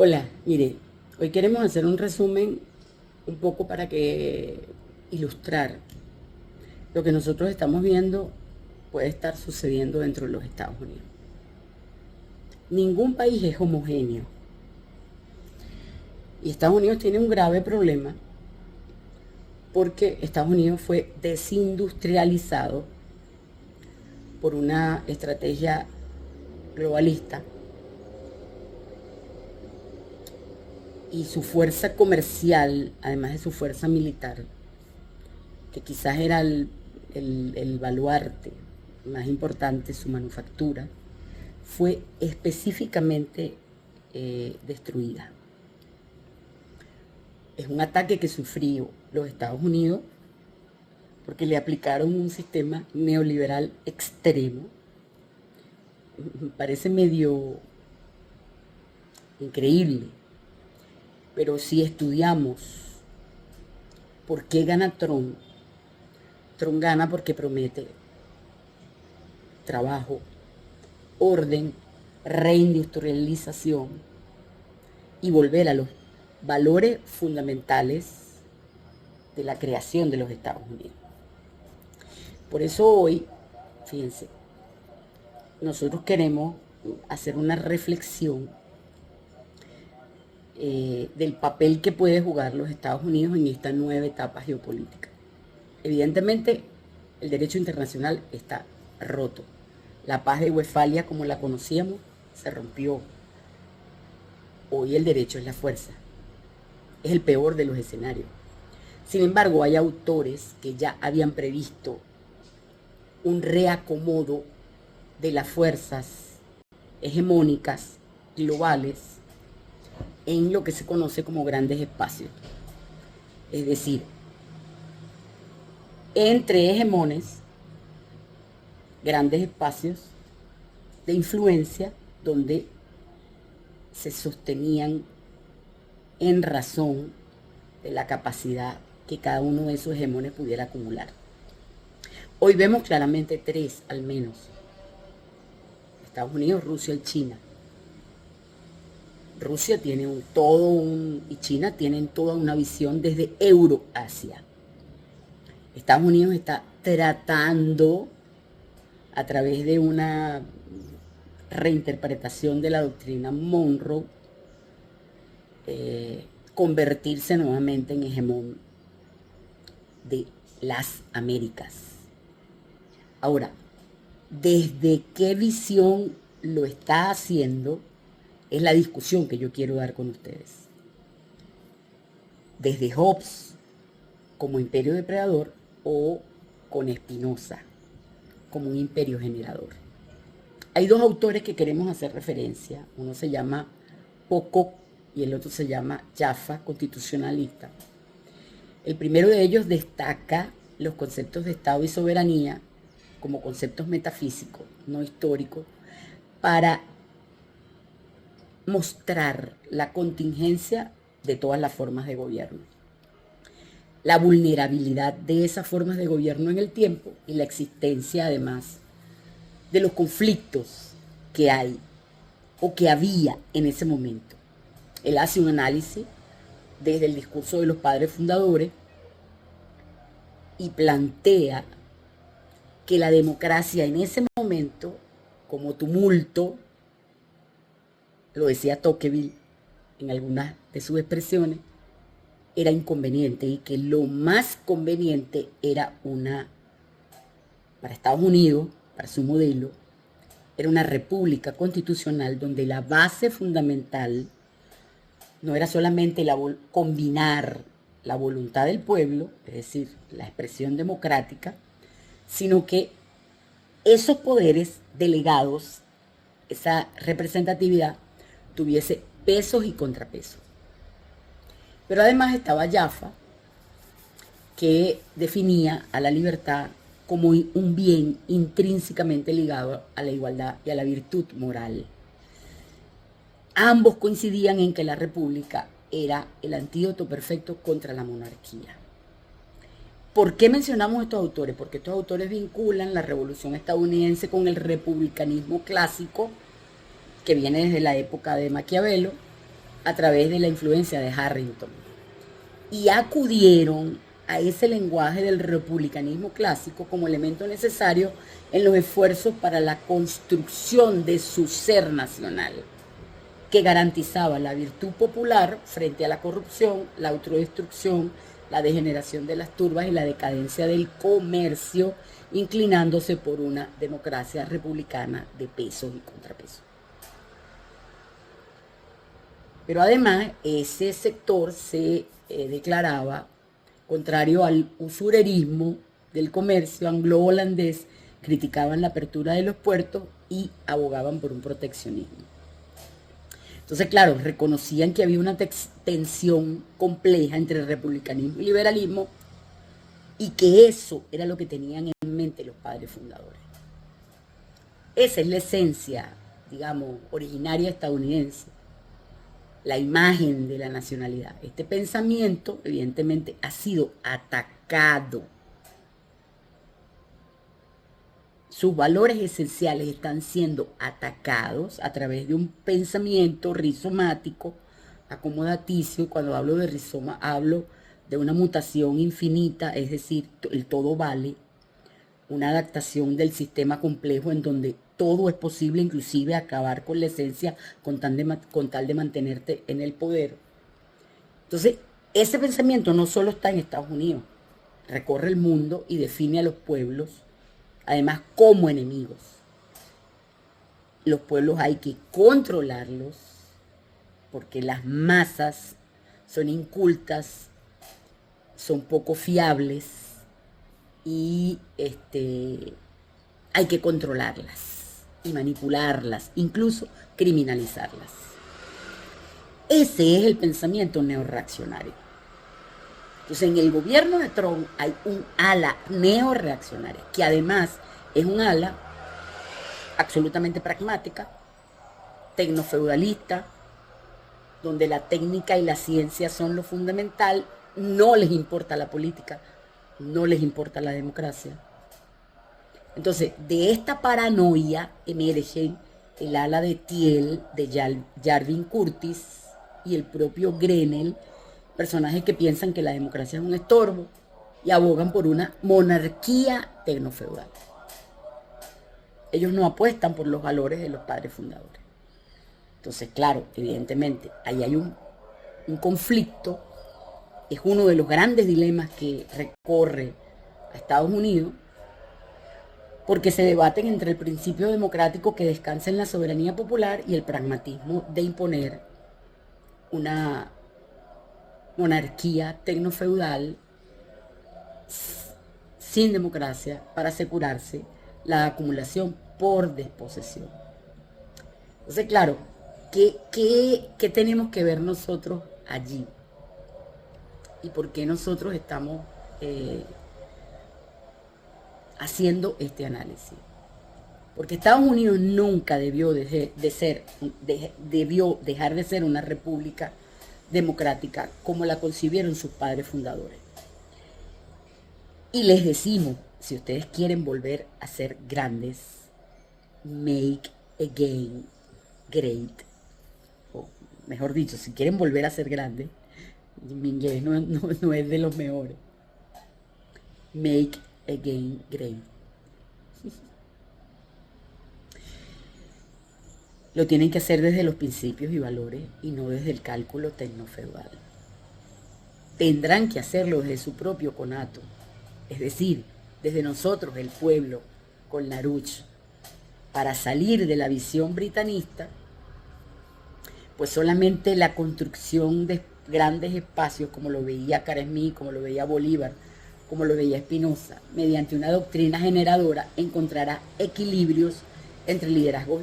Hola, mire, hoy queremos hacer un resumen un poco para que ilustrar lo que nosotros estamos viendo puede estar sucediendo dentro de los Estados Unidos. Ningún país es homogéneo y Estados Unidos tiene un grave problema porque Estados Unidos fue desindustrializado por una estrategia globalista y su fuerza comercial, además de su fuerza militar, que quizás era el baluarte más importante, su manufactura, fue específicamente destruida. Es un ataque que sufrió los Estados Unidos porque le aplicaron un sistema neoliberal extremo. Me parece medio increíble, pero si estudiamos por qué gana Trump, Trump gana porque promete trabajo, orden, reindustrialización y volver a los valores fundamentales de la creación de los Estados Unidos. Por eso hoy, fíjense, nosotros queremos hacer una reflexión del papel que puede jugar los Estados Unidos en esta nueva etapa geopolítica. Evidentemente, el derecho internacional está roto. La paz de Westfalia, como la conocíamos, se rompió. Hoy el derecho es la fuerza. Es el peor de los escenarios. Sin embargo, hay autores que ya habían previsto un reacomodo de las fuerzas hegemónicas globales en lo que se conoce como grandes espacios. Es decir, entre hegemones, grandes espacios de influencia donde se sostenían en razón de la capacidad que cada uno de esos hegemones pudiera acumular. Hoy vemos claramente tres, al menos: Estados Unidos, Rusia y China. Rusia tiene y China tienen toda una visión desde Euroasia. Estados Unidos está tratando, a través de una reinterpretación de la doctrina Monroe, convertirse nuevamente en hegemón de las Américas. Ahora, ¿desde qué visión lo está haciendo? Es la discusión que yo quiero dar con ustedes. Desde Hobbes como imperio depredador o con Spinoza como un imperio generador. Hay dos autores que queremos hacer referencia. Uno se llama Pocock y el otro se llama Jaffa, constitucionalista. El primero de ellos destaca los conceptos de Estado y soberanía como conceptos metafísicos, no históricos, para mostrar la contingencia de todas las formas de gobierno, la vulnerabilidad de esas formas de gobierno en el tiempo y la existencia, además, de los conflictos que hay o que había en ese momento. Él hace un análisis desde el discurso de los padres fundadores y plantea que la democracia en ese momento, como tumulto, lo decía Tocqueville en algunas de sus expresiones, era inconveniente y que lo más conveniente era para Estados Unidos, para su modelo, era una república constitucional donde la base fundamental no era solamente combinar la voluntad del pueblo, es decir, la expresión democrática, sino que esos poderes delegados, esa representatividad, tuviese pesos y contrapesos. Pero además estaba Jaffa, que definía a la libertad como un bien intrínsecamente ligado a la igualdad y a la virtud moral. Ambos coincidían en que la república era el antídoto perfecto contra la monarquía. ¿Por qué mencionamos estos autores? Porque estos autores vinculan la revolución estadounidense con el republicanismo clásico que viene desde la época de Maquiavelo a través de la influencia de Harrington. Y acudieron a ese lenguaje del republicanismo clásico como elemento necesario en los esfuerzos para la construcción de su ser nacional, que garantizaba la virtud popular frente a la corrupción, la autodestrucción, la degeneración de las turbas y la decadencia del comercio, inclinándose por una democracia republicana de pesos y contrapesos. Pero además, ese sector se declaraba contrario al usurerismo del comercio anglo-holandés, criticaban la apertura de los puertos y abogaban por un proteccionismo. Entonces, claro, reconocían que había una tensión compleja entre el republicanismo y liberalismo y que eso era lo que tenían en mente los padres fundadores. Esa es la esencia, digamos, originaria estadounidense, la imagen de la nacionalidad. Este pensamiento, evidentemente, ha sido atacado. Sus valores esenciales están siendo atacados a través de un pensamiento rizomático, acomodaticio, y cuando hablo de rizoma hablo de una mutación infinita, es decir, el todo vale, una adaptación del sistema complejo en donde todo es posible, inclusive acabar con la esencia con tal de mantenerte en el poder. Entonces, ese pensamiento no solo está en Estados Unidos, recorre el mundo y define a los pueblos, además, como enemigos. Los pueblos hay que controlarlos porque las masas son incultas, son poco fiables y hay que controlarlas y manipularlas, incluso criminalizarlas. Ese es el pensamiento neorreaccionario. Entonces, en el gobierno de Trump hay un ala neorreaccionaria, que además es un ala absolutamente pragmática, tecnofeudalista, donde la técnica y la ciencia son lo fundamental, no les importa la política, no les importa la democracia. Entonces, de esta paranoia emergen el ala de Thiel, de Jarvin Curtis y el propio Grenell, personajes que piensan que la democracia es un estorbo y abogan por una monarquía tecnofeudal. Ellos no apuestan por los valores de los padres fundadores. Entonces, claro, evidentemente, ahí hay un conflicto, es uno de los grandes dilemas que recorre a Estados Unidos, porque se debaten entre el principio democrático que descansa en la soberanía popular y el pragmatismo de imponer una monarquía tecnofeudal sin democracia para asegurarse la acumulación por desposesión. Entonces, claro, ¿qué tenemos que ver nosotros allí? ¿Y por qué nosotros estamos haciendo este análisis? Porque Estados Unidos nunca debió dejar de ser una república democrática como la concibieron sus padres fundadores. Y les decimos, si ustedes quieren volver a ser grandes, make again great, o mejor dicho, si quieren volver a ser grandes, mi inglés no es de los mejores, make again great. Lo tienen que hacer desde los principios y valores y no desde el cálculo tecnofeudal. Tendrán que hacerlo desde su propio conato, es decir, desde nosotros, el pueblo, con Larouche, para salir de la visión britanista, pues solamente la construcción de grandes espacios, como lo veía Caresmí, como lo veía Bolívar, como lo veía Espinosa, mediante una doctrina generadora, encontrará equilibrios entre liderazgos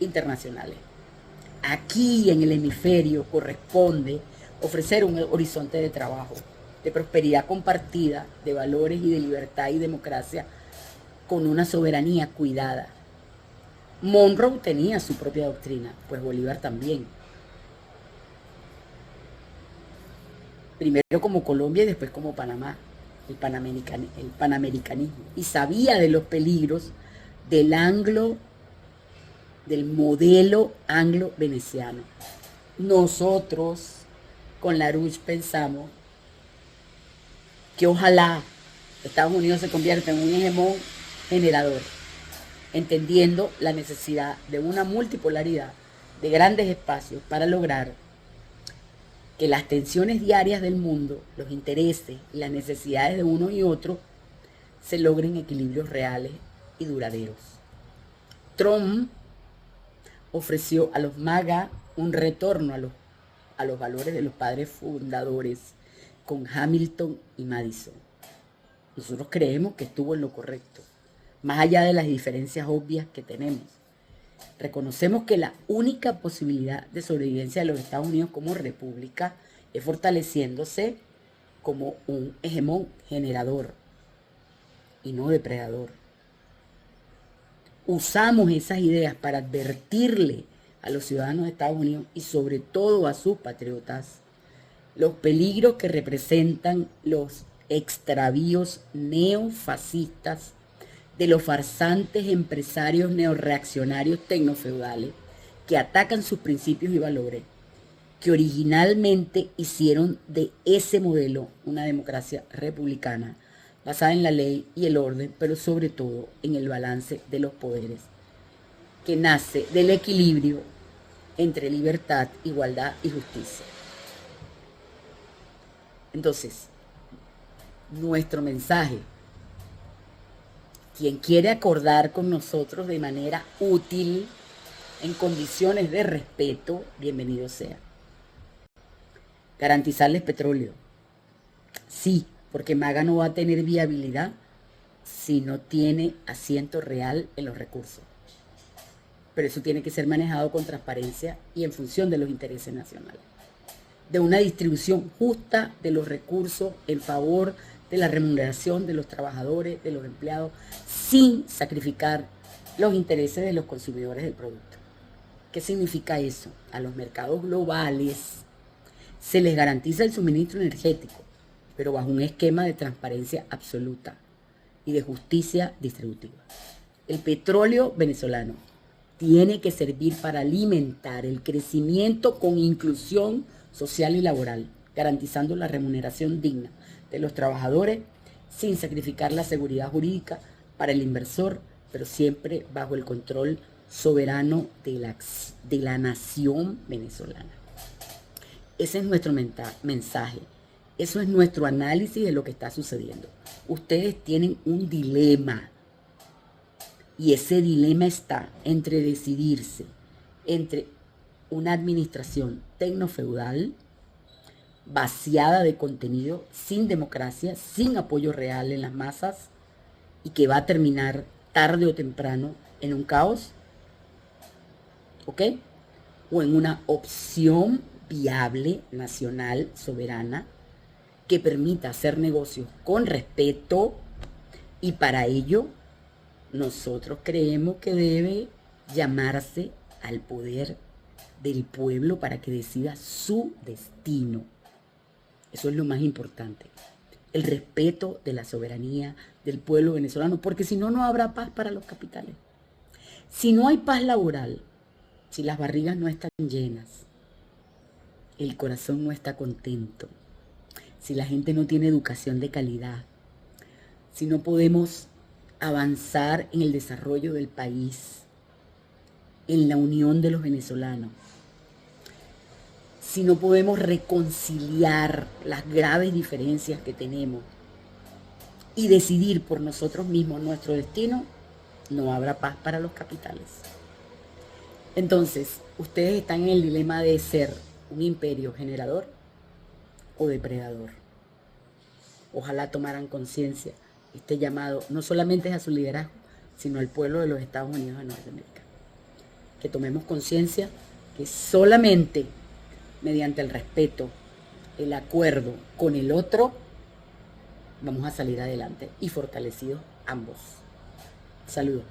internacionales. Aquí en el hemisferio corresponde ofrecer un horizonte de trabajo, de prosperidad compartida, de valores y de libertad y democracia, con una soberanía cuidada. Monroe tenía su propia doctrina, pues Bolívar también. Primero como Colombia y después como Panamá, el panamericanismo. Y sabía de los peligros del modelo anglo-veneciano. nosotros con Larouche pensamos que ojalá Estados Unidos se convierta en un hegemón generador, entendiendo la necesidad de una multipolaridad de grandes espacios para lograr que las tensiones diarias del mundo, los intereses y las necesidades de uno y otro se logren equilibrios reales y duraderos. Trump ofreció a los MAGA un retorno a los valores de los padres fundadores con Hamilton y Madison. Nosotros creemos que estuvo en lo correcto, más allá de las diferencias obvias que tenemos. Reconocemos que la única posibilidad de sobrevivencia de los Estados Unidos como república es fortaleciéndose como un hegemón generador y no depredador. Usamos esas ideas para advertirle a los ciudadanos de Estados Unidos y sobre todo a sus patriotas los peligros que representan los extravíos neofascistas de los farsantes empresarios neorreaccionarios tecnofeudales que atacan sus principios y valores, que originalmente hicieron de ese modelo una democracia republicana basada en la ley y el orden, pero sobre todo en el balance de los poderes, que nace del equilibrio entre libertad, igualdad y justicia. Entonces, nuestro mensaje: quien quiere acordar con nosotros de manera útil, en condiciones de respeto, bienvenido sea. Garantizarles petróleo. Sí, porque MAGA no va a tener viabilidad si no tiene asiento real en los recursos. Pero eso tiene que ser manejado con transparencia y en función de los intereses nacionales. De una distribución justa de los recursos en favor de la remuneración de los trabajadores, de los empleados, sin sacrificar los intereses de los consumidores del producto. ¿Qué significa eso? A los mercados globales se les garantiza el suministro energético, pero bajo un esquema de transparencia absoluta y de justicia distributiva. El petróleo venezolano tiene que servir para alimentar el crecimiento con inclusión social y laboral, garantizando la remuneración digna de los trabajadores sin sacrificar la seguridad jurídica para el inversor, pero siempre bajo el control soberano de la nación venezolana. Ese es nuestro mensaje. Eso es nuestro análisis de lo que está sucediendo. Ustedes tienen un dilema. Y ese dilema está entre decidirse entre una administración tecnofeudal vaciada de contenido, sin democracia, sin apoyo real en las masas y que va a terminar tarde o temprano en un caos, ¿ok? O en una opción viable, nacional, soberana, que permita hacer negocios con respeto, y para ello nosotros creemos que debe llamarse al poder del pueblo para que decida su destino. Eso es lo más importante. El respeto de la soberanía del pueblo venezolano, porque si no, no habrá paz para los capitales. Si no hay paz laboral, si las barrigas no están llenas, el corazón no está contento, si la gente no tiene educación de calidad, si no podemos avanzar en el desarrollo del país, en la unión de los venezolanos, si no podemos reconciliar las graves diferencias que tenemos y decidir por nosotros mismos nuestro destino, no habrá paz para los capitales. Entonces, ustedes están en el dilema de ser un imperio generador o depredador. Ojalá tomaran conciencia. Este llamado no solamente es a su liderazgo, sino al pueblo de los Estados Unidos de Norteamérica. Que tomemos conciencia que solamente mediante el respeto, el acuerdo con el otro, vamos a salir adelante y fortalecidos ambos. Saludos.